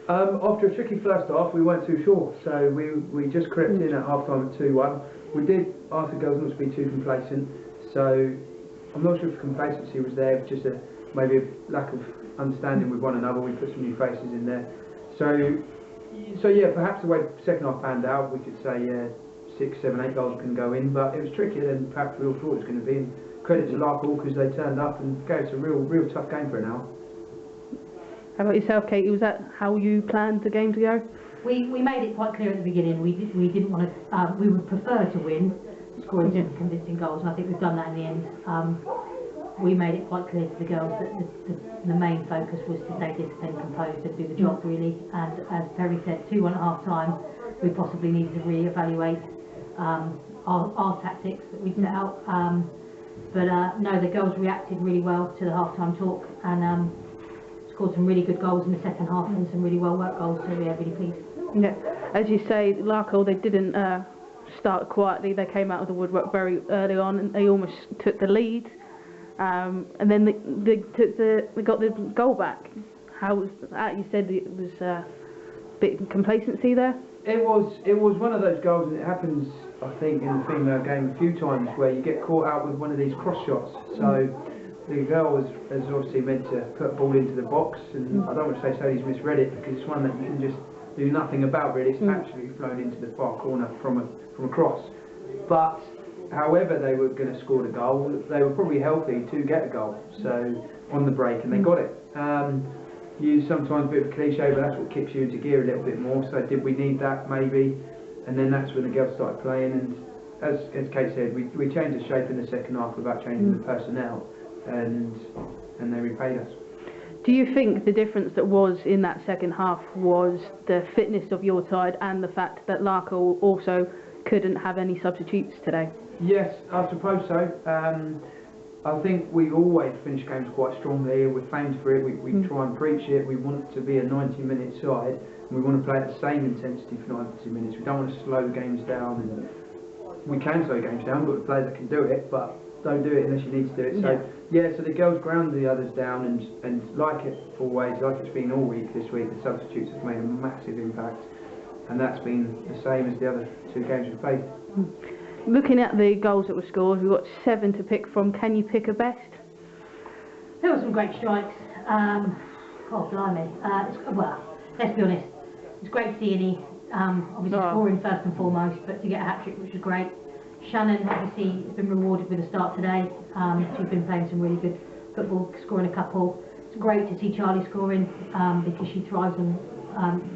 After a tricky first half, we weren't too sure, so we just crept in at half time at 2-1. We did ask the girls not to be too complacent, so I'm not sure if complacency was there, just maybe a lack of understanding with one another. We put some new faces in there, so yeah, perhaps the way the second half panned out, we could say 6, 7, 8 goals can go in, but it was trickier than perhaps we all thought it was going to be. And credit to Larkhall because they turned up and gave us a real tough game for an hour. How about yourself, Katie? Was that how you planned the game to go? We made it quite clear at the beginning. We didn't want to. We would prefer to win, scoring some convincing goals, and I think we've done that in the end. We made it quite clear to the girls that the main focus was to stay disciplined, composed, and do the job really. And as Perry said, 2-1 at half time, we possibly needed to re-evaluate our tactics that we'd set out. But no, the girls reacted really well to the half-time talk and scored some really good goals in the second half and some really well-worked goals, so we are really pleased. Yeah, as you say, Larkhall, they didn't start quietly. They came out of the woodwork very early on and they almost took the lead. And then they got the goal back. How was that? You said it was a bit of complacency there? It was one of those goals, and it happens, I think, in the female game a few times where you get caught out with one of these cross shots. So the girl was obviously meant to put a ball into the box, and I don't want to say Sadie's misread it because it's one that you can just do nothing about really. It's actually flown into the far corner from a cross. But however they were going to score the goal, they were probably healthy to get a goal. So on the break, and they got it. Sometimes a bit of a cliche, but that's what kicks you into gear a little bit more. So did we need that? Maybe. And then that's when the girls started playing, and as Kate said, we changed the shape in the second half without changing the personnel, and they repaid us. Do you think the difference that was in that second half was the fitness of your side and the fact that Larkhall also couldn't have any substitutes today? Yes, I suppose so. I think we always finish games quite strongly. We're famous for it. We try and preach it. We want to be a 90-minute side, and we want to play at the same intensity for 90 minutes. We don't want to slow the games down, and we can slow games down. We've got the players that can do it, but don't do it unless you need to do it. So so the girls ground the others down, and like it always, like it's been all week this week, the substitutes have made a massive impact, and that's been the same as the other 2 games we've played. Looking at the goals that were scored, we've got 7 to pick from. Can you pick a best? There were some great strikes. Oh, blimey. Well, let's be honest. It's great to see Innie obviously scoring first and foremost, but to get a hat-trick, which was great. Shannon, obviously, has been rewarded with a start today. She's been playing some really good football, scoring a couple. It's great to see Charlie scoring because she thrives on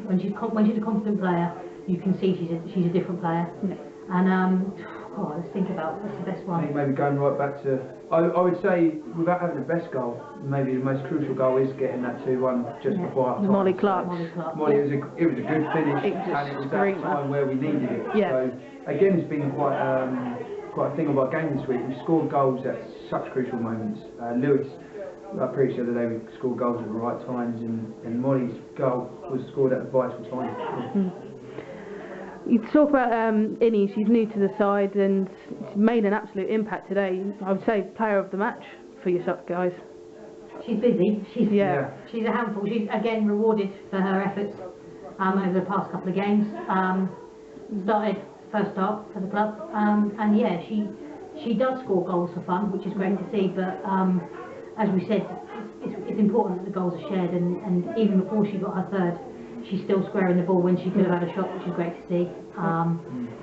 when she's a confident player. You can see she's a different player. Yeah. And let's think about what's the best one. I think maybe going right back to, I would say, without having the best goal, maybe the most crucial goal is getting that 2-1 just before half time. Molly Clark. Molly, it was a good finish, and it was that time where we needed it. Yeah. So again, it's been quite a thing of our game this week. We scored goals at such crucial moments. Lewis, I'm pretty sure that they would score goals at the right times, and Molly's goal was scored at the vital time. You talk about Innie, she's new to the side and she's made an absolute impact today. I would say player of the match for yourself guys. She's busy. She's a handful. She's again rewarded for her efforts over the past couple of games. Started first start for the club, and yeah, she does score goals for fun, which is great to see. But as we said, it's important that the goals are shared, and even before she got her third, she's still squaring the ball when she could have had a shot, which is great to see.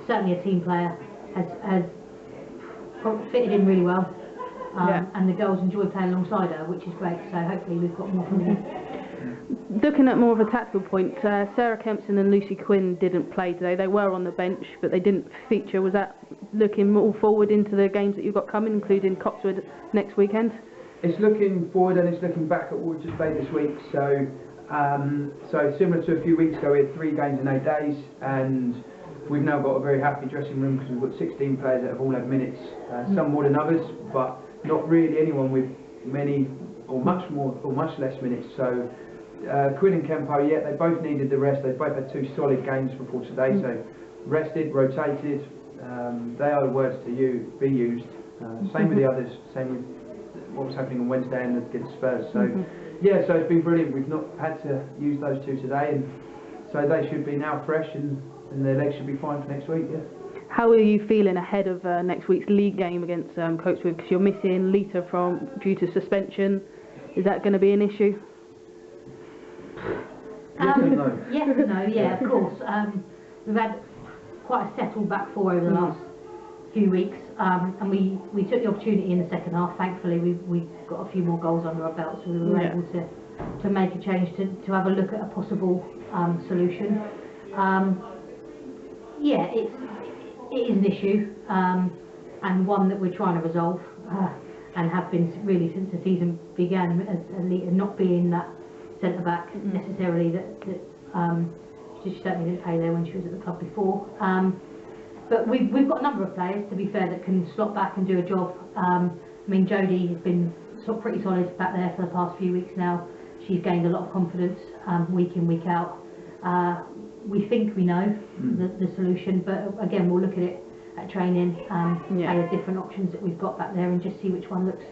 Certainly a team player, has fitted in really well, and the girls enjoy playing alongside her, which is great. So hopefully we've got more from her. Looking at more of a tactical point, Sarah Kempson and Lucy Quinn didn't play today. They were on the bench, but they didn't feature. Was that looking more forward into the games that you've got coming, including Coxwood next weekend? It's looking forward and it's looking back at what we just played this week. So similar to a few weeks ago, we had 3 games in 8 days, and we've now got a very happy dressing room because we've got 16 players that have all had minutes, some more than others, but not really anyone with many or much more or much less minutes. So Quinn and Kempo, they both needed the rest. They both had 2 solid games before today, so rested, rotated. They are the words to be used. Same with the others. Same with what was happening on Wednesday and against Spurs. So Yeah, so it's been brilliant. We've not had to use those two today, and so they should be now fresh, and their legs should be fine for next week. Yeah. How are you feeling ahead of next week's league game against Coatswood? Because you're missing Lita due to suspension. Is that going to be an issue? Yes and no. Yes and no, yeah, of course. We've had quite a settled back four over the last few weeks, and we took the opportunity in the second half. Thankfully, we got a few more goals under our belts, so we were able to make a change to have a look at a possible solution. Yeah, it is an issue, and one that we're trying to resolve, and have been really since the season began, as not being that centre back necessarily that she certainly didn't play there when she was at the club before. But we've got a number of players, to be fair, that can slot back and do a job. I mean, Jodie has been pretty solid back there for the past few weeks now. She's gained a lot of confidence week in, week out. We think we know the solution, but again, we'll look at it at training, play the different options that we've got back there, and just see which one looks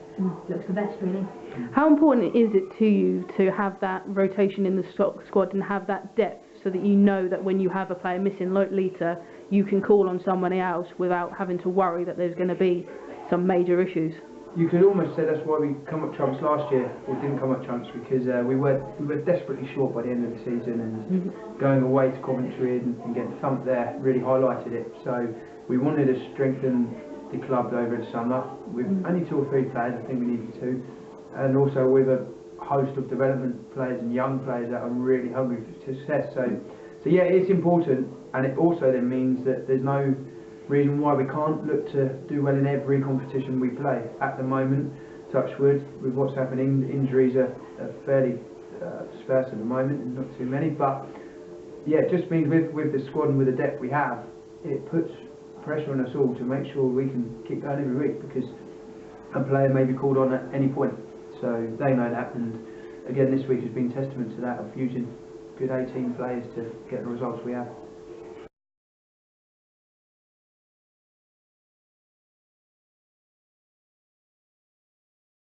the best, really. How important is it to you to have that rotation in the squad and have that depth, so that you know that when you have a player missing like Lita, you can call on somebody else without having to worry that there's going to be some major issues? You could almost say that's why we come up trumps last year, or didn't come up trumps, because we were desperately short by the end of the season, and going away to Coventry and getting thumped there really highlighted it. So we wanted to strengthen the club over the summer with only 2 or 3 players. I think we needed to, and also with a host of development players and young players that are really hungry for success. So yeah, it's important, and it also then means that there's no reason why we can't look to do well in every competition we play. At the moment, touch wood, with what's happening, injuries are fairly sparse at the moment, and not too many. But yeah, it just means with the squad and with the depth we have, it puts pressure on us all to make sure we can keep going every week, because a player may be called on at any point. So they know that, and again, this week has been testament to that, of using good 18 players to get the results we have.